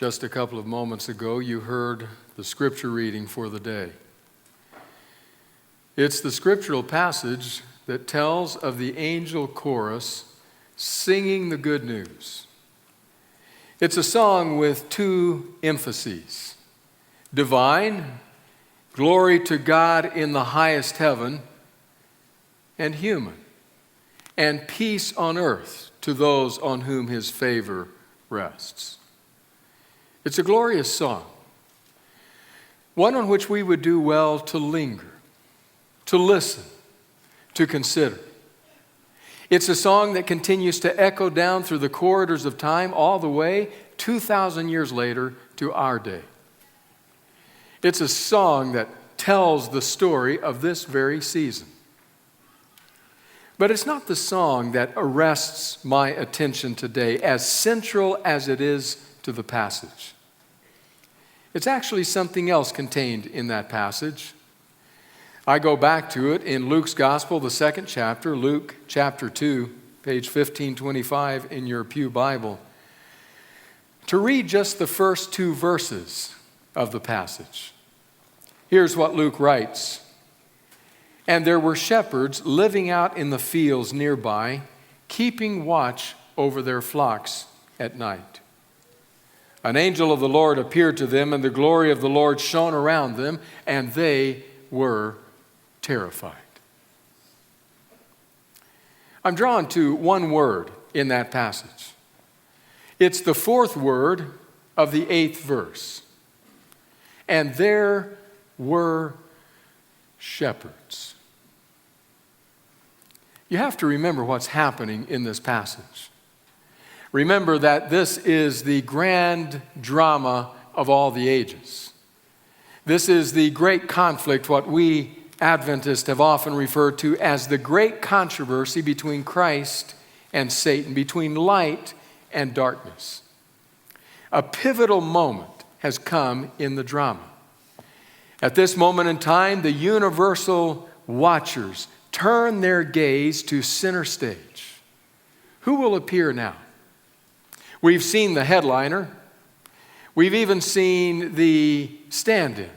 Just a couple of moments ago, you heard the scripture reading for the day. It's the scriptural passage that tells of the angel chorus singing the good news. It's a song with two emphases: divine, glory to God in the highest heaven, and human, and peace on earth to those on whom his favor rests. It's a glorious song, one on which we would do well to linger, to listen, to consider. It's a song that continues to echo down through the corridors of time all the way 2,000 years later to our day. It's a song that tells the story of this very season. But it's not the song that arrests my attention today, as central as it is to the passage. It's actually something else contained in that passage. I go back to it in Luke's Gospel, the second chapter, Luke chapter 2, page 1525 in your pew Bible, to read just the first two verses of the passage. Here's what Luke writes. And there were shepherds living out in the fields nearby, keeping watch over their flocks at night. An angel of the Lord appeared to them, and the glory of the Lord shone around them, and they were terrified. I'm drawn to one word in that passage. It's the fourth word of the 8th verse. And there were shepherds. You have to remember what's happening in this passage. Remember that this is the grand drama of all the ages. This is the great conflict, what we Adventists have often referred to as the great controversy between Christ and Satan, between light and darkness. A pivotal moment has come in the drama. At this moment in time, the universal watchers turn their gaze to center stage. Who will appear now? We've seen the headliner. We've even seen the stand-in.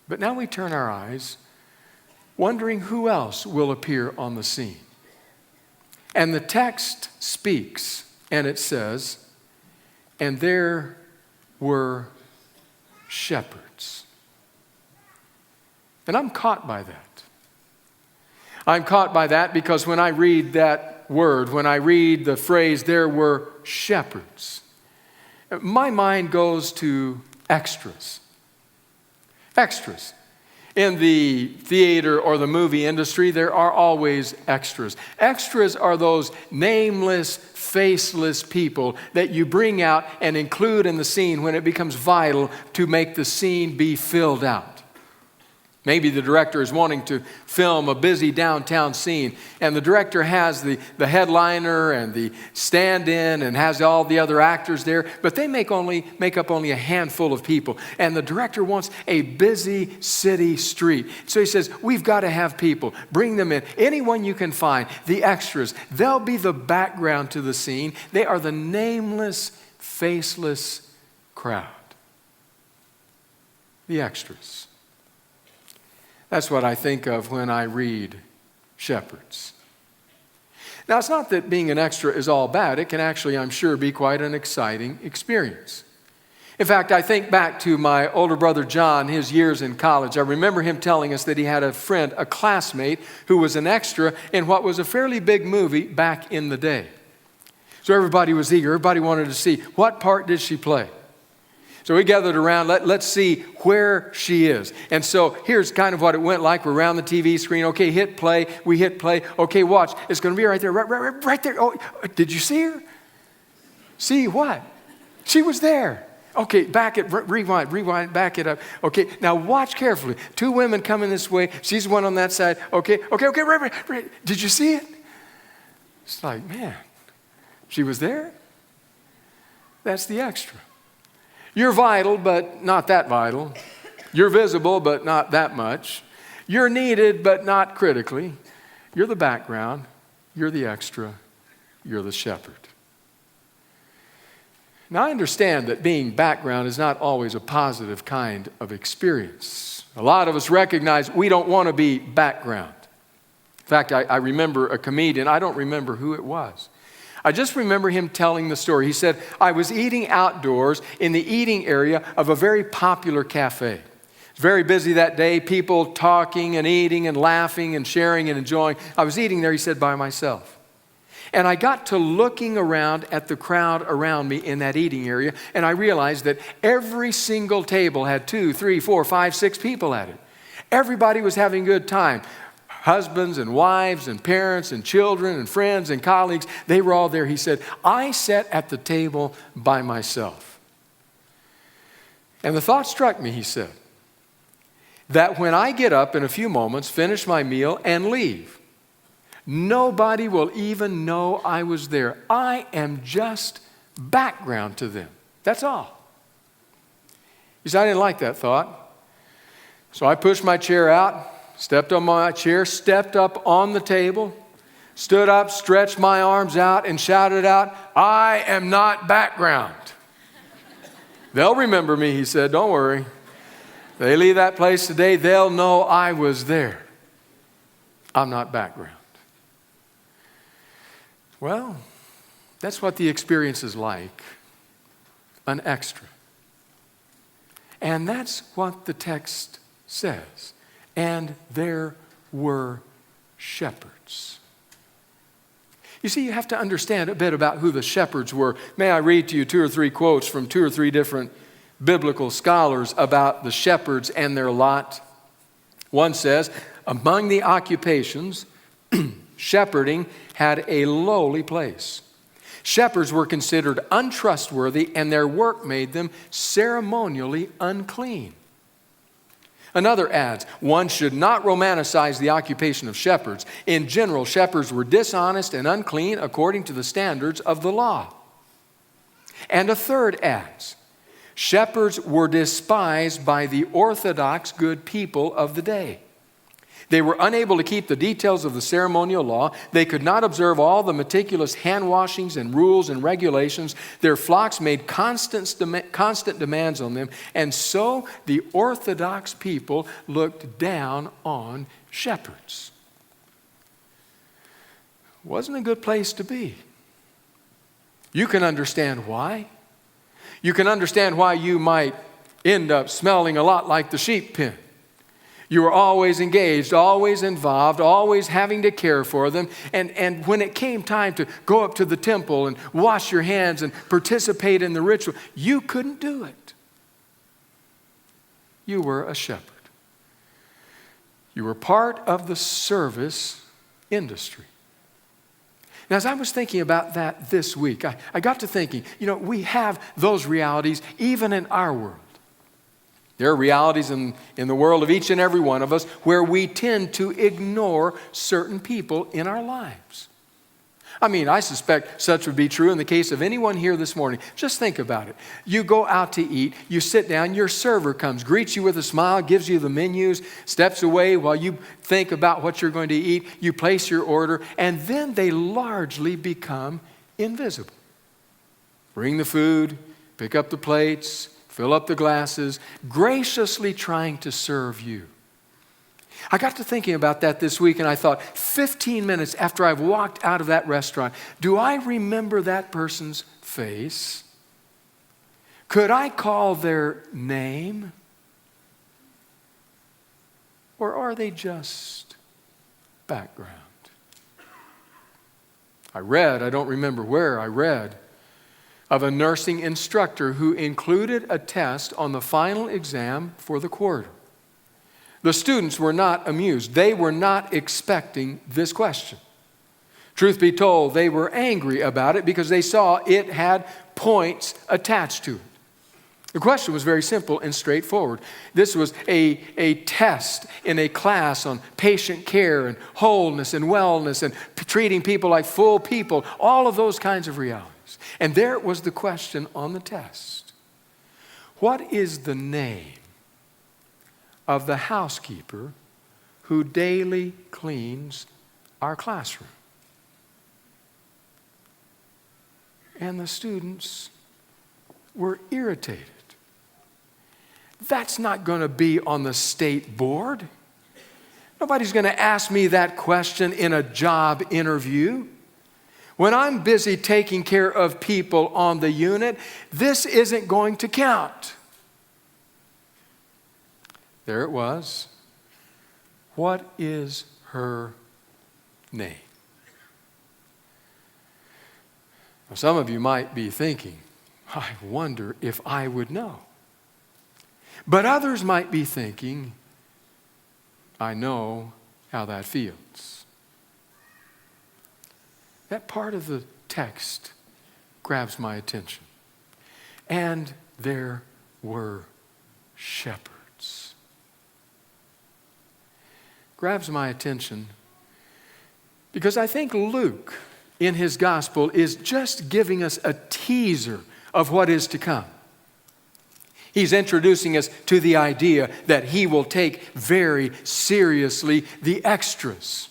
But now we turn our eyes, wondering who else will appear on the scene. And the text speaks, and it says, and there were shepherds. And I'm caught by that. I'm caught by that because when I read that word, when I read the phrase, there were shepherds, my mind goes to extras. Extras. In the theater or the movie industry, there are always extras. Extras are those nameless, faceless people that you bring out and include in the scene when it becomes vital to make the scene be filled out. Maybe the director is wanting to film a busy downtown scene, and the director has the headliner and the stand-in and has all the other actors there, but they make up only a handful of people. And the director wants a busy city street. So he says, we've got to have people. Bring them in. Anyone you can find, the extras. They'll be the background to the scene. They are the nameless, faceless crowd. The extras. That's what I think of when I read shepherds. Now, it's not that being an extra is all bad. It can actually, I'm sure, be quite an exciting experience. In fact, I think back to my older brother John, his years in college. I remember him telling us that he had a friend, a classmate, who was an extra in what was a fairly big movie back in the day. So everybody was eager. Everybody wanted to see, what part did she play? So we gathered around, let's see where she is. And so here's kind of what it went like. We're around the TV screen. Okay, hit play. We hit play. Okay, watch. It's going to be right there, right there. Oh, did you see her? See what? She was there. Okay, rewind, back it up. Okay, now watch carefully. Two women coming this way. She's one on that side. Okay, right. Did you see it? It's like, man, she was there? That's the extra. You're vital, but not that vital. You're visible, but not that much. You're needed, but not critically. You're the background. You're the extra. You're the shepherd. Now, I understand that being background is not always a positive kind of experience. A lot of us recognize we don't want to be background. In fact, I remember a comedian, I don't remember who it was. I just remember him telling the story. He said, I was eating outdoors in the eating area of a very popular cafe. It was very busy that day, people talking and eating and laughing and sharing and enjoying. I was eating there, he said, by myself. And I got to looking around at the crowd around me in that eating area, and I realized that every single table had 2, 3, 4, 5, 6 people at it. Everybody was having a good time. Husbands and wives and parents and children and friends and colleagues, they were all there. He said, I sat at the table by myself. And the thought struck me, he said, that when I get up in a few moments, finish my meal, and leave, nobody will even know I was there. I am just background to them. That's all. He said, I didn't like that thought. So I pushed my chair out, stepped on my chair, stepped up on the table, stood up, stretched my arms out, and shouted out, I am not background. They'll remember me, he said, don't worry. They leave that place today, they'll know I was there. I'm not background. Well, that's what the experience is like, an extra. And that's what the text says. And there were shepherds. You see, you have to understand a bit about who the shepherds were. May I read to you 2 or 3 quotes from 2 or 3 different biblical scholars about the shepherds and their lot. One says, among the occupations, shepherding had a lowly place. Shepherds were considered untrustworthy, and their work made them ceremonially unclean. Another adds, one should not romanticize the occupation of shepherds. In general, shepherds were dishonest and unclean according to the standards of the law. And a third adds, shepherds were despised by the orthodox good people of the day. They were unable to keep the details of the ceremonial law. They could not observe all the meticulous hand washings and rules and regulations. Their flocks made constant demands on them. And so the Orthodox people looked down on shepherds. Wasn't a good place to be. You can understand why. You can understand why you might end up smelling a lot like the sheep pen. You were always engaged, always involved, always having to care for them. And when it came time to go up to the temple and wash your hands and participate in the ritual, you couldn't do it. You were a shepherd. You were part of the service industry. Now, as I was thinking about that this week, I got to thinking, we have those realities even in our world. There are realities in the world of each and every one of us where we tend to ignore certain people in our lives. I suspect such would be true in the case of anyone here this morning. Just think about it. You go out to eat, you sit down, your server comes, greets you with a smile, gives you the menus, steps away while you think about what you're going to eat, you place your order, and then they largely become invisible. Bring the food, pick up the plates, fill up the glasses, graciously trying to serve you. I got to thinking about that this week, and I thought, 15 minutes after I've walked out of that restaurant, do I remember that person's face? Could I call their name? Or are they just background? I don't remember where I read, of a nursing instructor who included a test on the final exam for the quarter. The students were not amused. They were not expecting this question. Truth be told, they were angry about it because they saw it had points attached to it. The question was very simple and straightforward. This was a test in a class on patient care and wholeness and wellness and treating people like full people, all of those kinds of realities. And there was the question on the test. What is the name of the housekeeper who daily cleans our classroom? And the students were irritated. That's not going to be on the state board. Nobody's going to ask me that question in a job interview. When I'm busy taking care of people on the unit, this isn't going to count. There it was. What is her name? Now, some of you might be thinking, I wonder if I would know. But others might be thinking, I know how that feels. That part of the text grabs my attention. And there were shepherds. Grabs my attention because I think Luke, in his gospel, is just giving us a teaser of what is to come. He's introducing us to the idea that he will take very seriously the extras.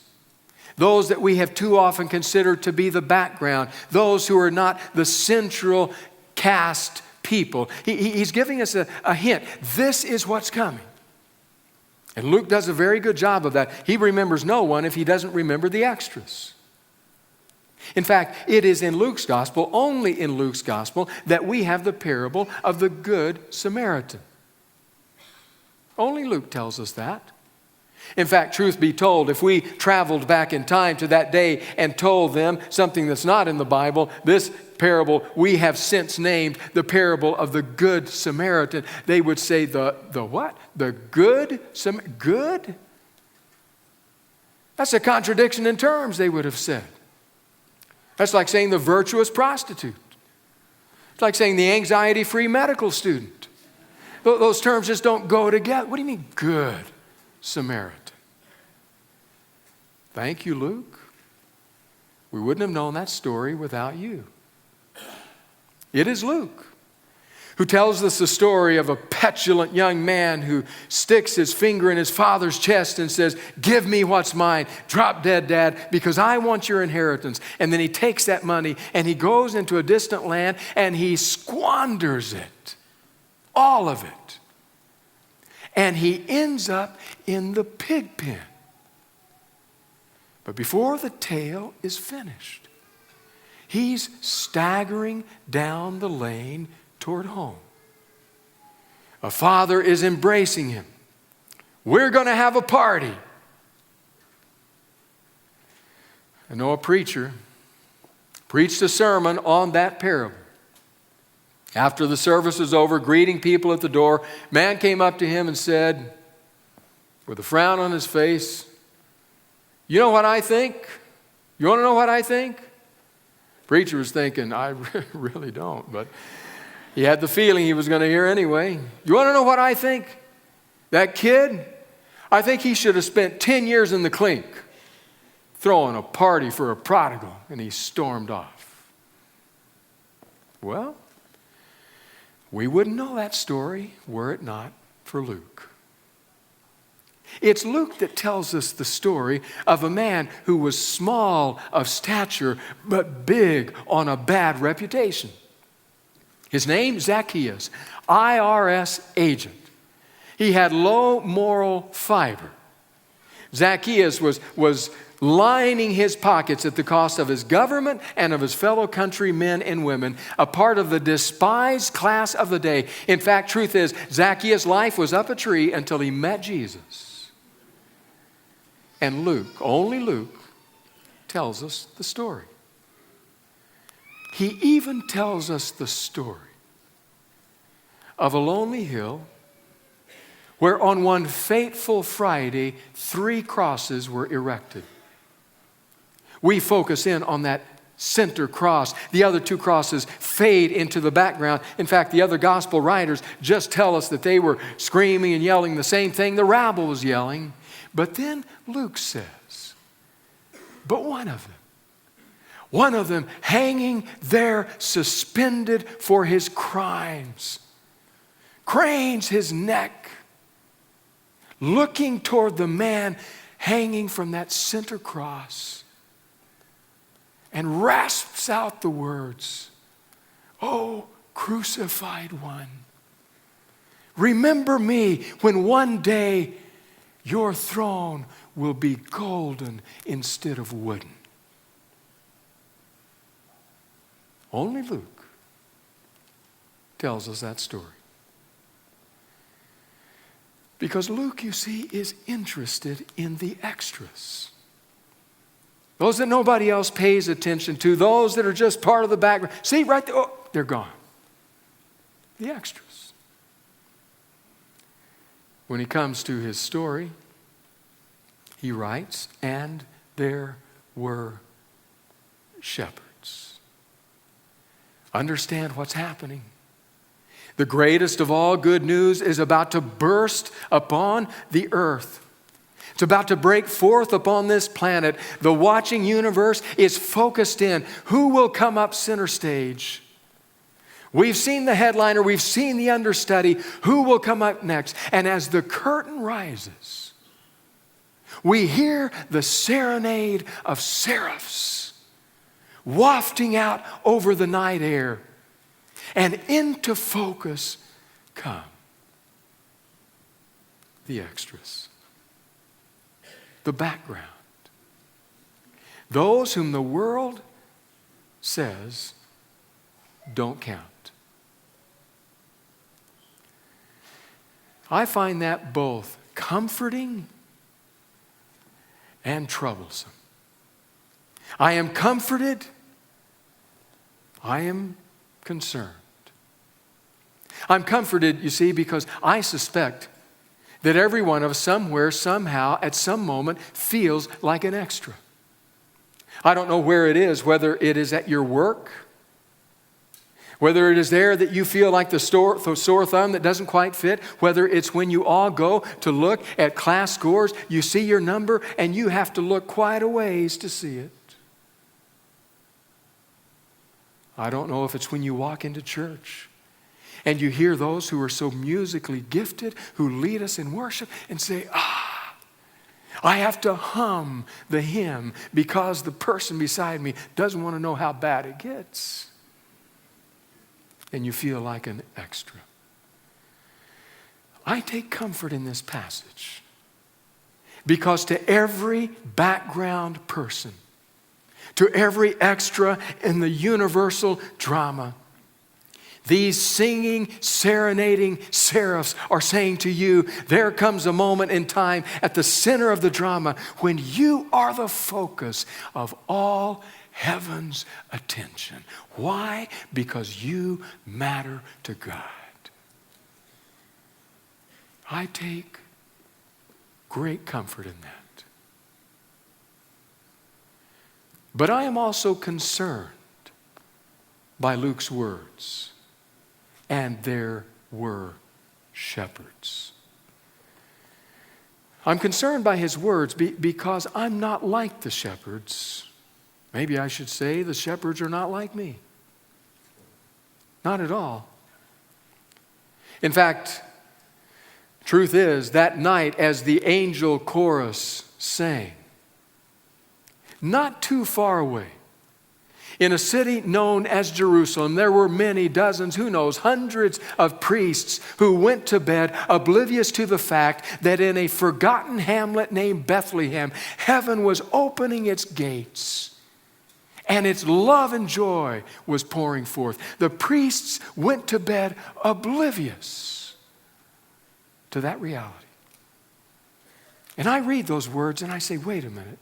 Those that we have too often considered to be the background. Those who are not the central cast people. He's giving us a hint. This is what's coming. And Luke does a very good job of that. He remembers no one if he doesn't remember the extras. In fact, it is in Luke's gospel, only in Luke's gospel, that we have the parable of the Good Samaritan. Only Luke tells us that. In fact, truth be told, if we traveled back in time to that day and told them something that's not in the Bible, this parable we have since named the parable of the Good Samaritan, they would say, the what? The good? Good? That's a contradiction in terms, they would have said. That's like saying the virtuous prostitute. It's like saying the anxiety-free medical student. Those terms just don't go together. What do you mean, good Samaritan? Thank you, Luke. We wouldn't have known that story without you. It is Luke who tells us the story of a petulant young man who sticks his finger in his father's chest and says, give me what's mine, drop dead, Dad, because I want your inheritance. And then he takes that money and he goes into a distant land and he squanders it, all of it. And he ends up in the pig pen. But before the tale is finished, he's staggering down the lane toward home. A father is embracing him. We're going to have a party. I know a preacher preached a sermon on that parable. After the service was over, greeting people at the door, man came up to him and said, with a frown on his face, you know what I think? You want to know what I think? Preacher was thinking, I really don't, but he had the feeling he was going to hear anyway. You want to know what I think? That kid, I think he should have spent 10 years in the clink throwing a party for a prodigal, and he stormed off. Well, we wouldn't know that story were it not for Luke. It's Luke that tells us the story of a man who was small of stature, but big on a bad reputation. His name, Zacchaeus, IRS agent. He had low moral fiber. Zacchaeus was lining his pockets at the cost of his government and of his fellow countrymen and women, a part of the despised class of the day. In fact, truth is, Zacchaeus' life was up a tree until he met Jesus. And Luke, only Luke, tells us the story. He even tells us the story of a lonely hill where on one fateful Friday, 3 crosses were erected. We focus in on that center cross. The other 2 crosses fade into the background. In fact, the other gospel writers just tell us that they were screaming and yelling the same thing the rabble was yelling. But then Luke says, but one of them hanging there suspended for his crimes, cranes his neck, looking toward the man hanging from that center cross, and rasps out the words, "Oh, crucified one. Remember me when one day your throne will be golden instead of wooden. Only Luke tells us that story. Because Luke, you see, is interested in the extras. Those that nobody else pays attention to, those that are just part of the background. See, right there, oh, they're gone. The extras. When he comes to his story, he writes, and there were shepherds. Understand what's happening. The greatest of all good news is about to burst upon the earth. It's about to break forth upon this planet. The watching universe is focused in. Who will come up center stage? We've seen the headliner. We've seen the understudy. Who will come up next? And as the curtain rises, we hear the serenade of seraphs wafting out over the night air. And into focus come the extras, the background, those whom the world says don't count. I find that both comforting and troublesome. I am comforted. I am concerned. I'm comforted, you see, because I suspect that every one of us somewhere, somehow, at some moment, feels like an extra. I don't know where it is, whether it is at your work, whether it is there that you feel like the sore thumb that doesn't quite fit, whether it's when you all go to look at class scores, you see your number and you have to look quite a ways to see it. I don't know if it's when you walk into church and you hear those who are so musically gifted, who lead us in worship and say, I have to hum the hymn because the person beside me doesn't want to know how bad it gets. And you feel like an extra. I take comfort in this passage because to every background person, to every extra in the universal drama, these singing, serenading seraphs are saying to you, there comes a moment in time at the center of the drama when you are the focus of all heaven's attention. Why? Because you matter to God. I take great comfort in that. But I am also concerned by Luke's words. And there were shepherds. I'm concerned by his words because I'm not like the shepherds. Maybe I should say the shepherds are not like me. Not at all. In fact, truth is, that night as the angel chorus sang, not too far away, in a city known as Jerusalem, there were many, dozens, who knows, hundreds of priests who went to bed oblivious to the fact that in a forgotten hamlet named Bethlehem, heaven was opening its gates and its love and joy was pouring forth. The priests went to bed oblivious to that reality. And I read those words and I say, wait a minute.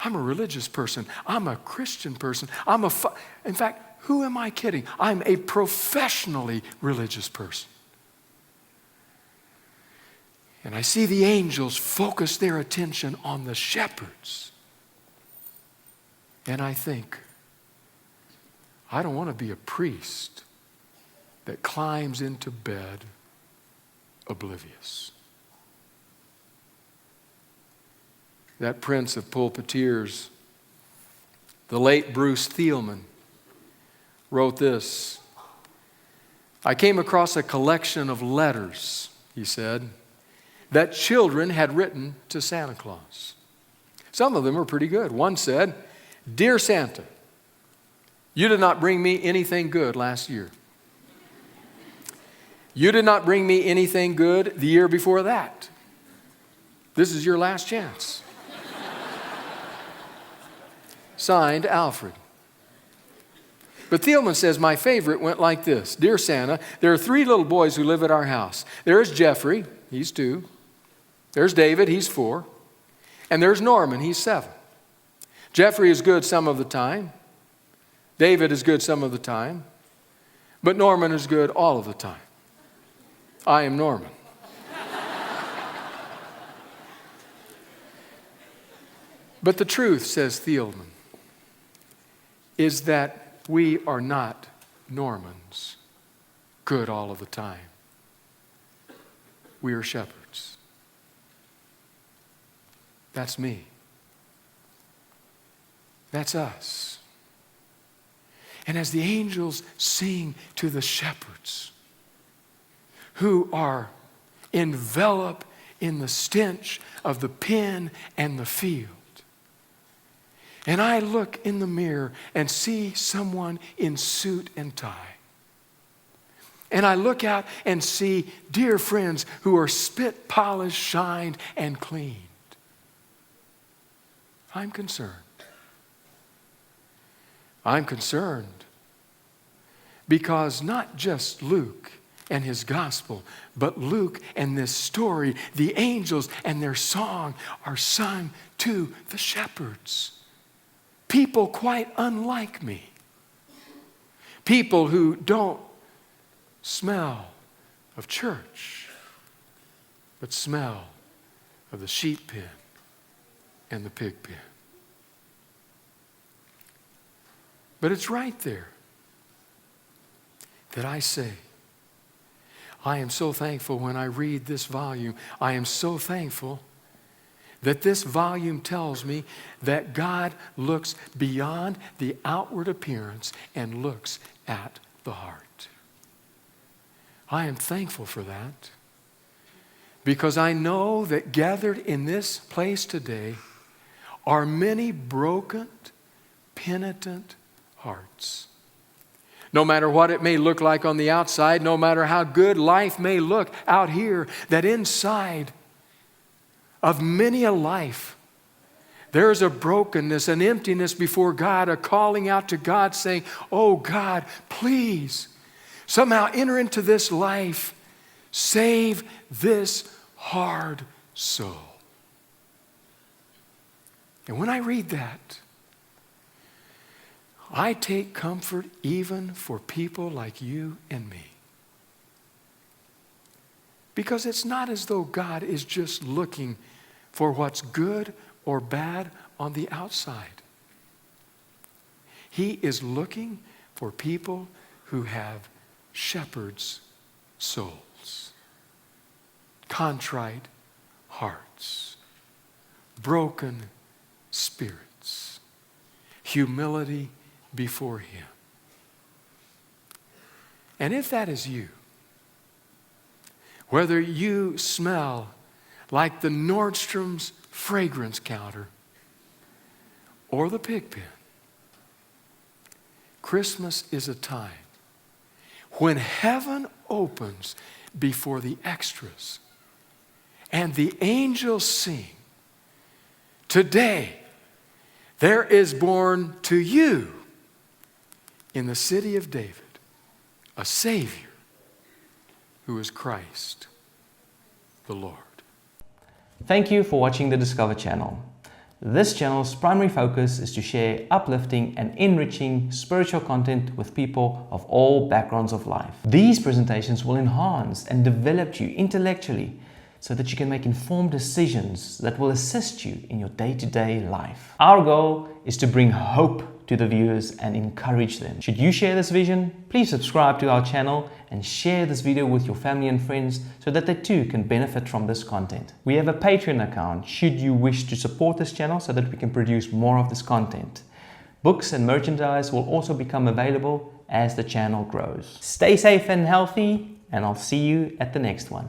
I'm a religious person. I'm a Christian person. In fact, who am I kidding? I'm a professionally religious person. And I see the angels focus their attention on the shepherds. And I think, I don't want to be a priest that climbs into bed oblivious. That prince of pulpiteers, the late Bruce Thielman, wrote this. I came across a collection of letters, he said, that children had written to Santa Claus. Some of them were pretty good. One said, "Dear Santa, you did not bring me anything good last year. You did not bring me anything good the year before that. This is your last chance. Signed, Alfred. But Thielman says, my favorite went like this. Dear Santa, there are 3 little boys who live at our house. There's Jeffrey, he's 2. There's David, he's 4. And there's Norman, he's 7. Jeffrey is good some of the time. David is good some of the time. But Norman is good all of the time. I am Norman. But the truth, says Thielman, is that we are not Normans, good all of the time. We are shepherds. That's me. That's us. And as the angels sing to the shepherds who are enveloped in the stench of the pen and the field, and I look in the mirror and see someone in suit and tie, and I look out and see dear friends who are spit polished, shined, and cleaned, I'm concerned. I'm concerned because not just Luke and his gospel, but Luke and this story, the angels and their song are sung to the shepherds. People quite unlike me. People who don't smell of church, but smell of the sheep pen and the pig pen. But it's right there that I say, I am so thankful when I read this volume. I am so thankful that this volume tells me that God looks beyond the outward appearance and looks at the heart. I am thankful for that because I know that gathered in this place today are many broken, penitent hearts. No matter what it may look like on the outside, no matter how good life may look out here, that inside of many a life, there is a brokenness, an emptiness before God, a calling out to God saying, oh God, please, somehow enter into this life, save this hard soul. And when I read that, I take comfort even for people like you and me. Because it's not as though God is just looking for what's good or bad on the outside. He is looking for people who have shepherds' souls, contrite hearts, broken spirits, humility before Him. And if that is you, whether you smell like the Nordstrom's fragrance counter or the pig pen, Christmas is a time when heaven opens before the extras and the angels sing, today there is born to you in the city of David a Savior who is Christ the Lord. Thank you for watching the Discover channel. This channel's primary focus is to share uplifting and enriching spiritual content with people of all backgrounds of life. These presentations will enhance and develop you intellectually so that you can make informed decisions that will assist you in your day-to-day life. Our goal is to bring hope to the viewers and encourage them. Should you share this vision, please subscribe to our channel and share this video with your family and friends so that they too can benefit from this content. We have a Patreon account should you wish to support this channel so that we can produce more of this content. Books and merchandise will also become available as the channel grows. Stay safe and healthy, and I'll see you at the next one.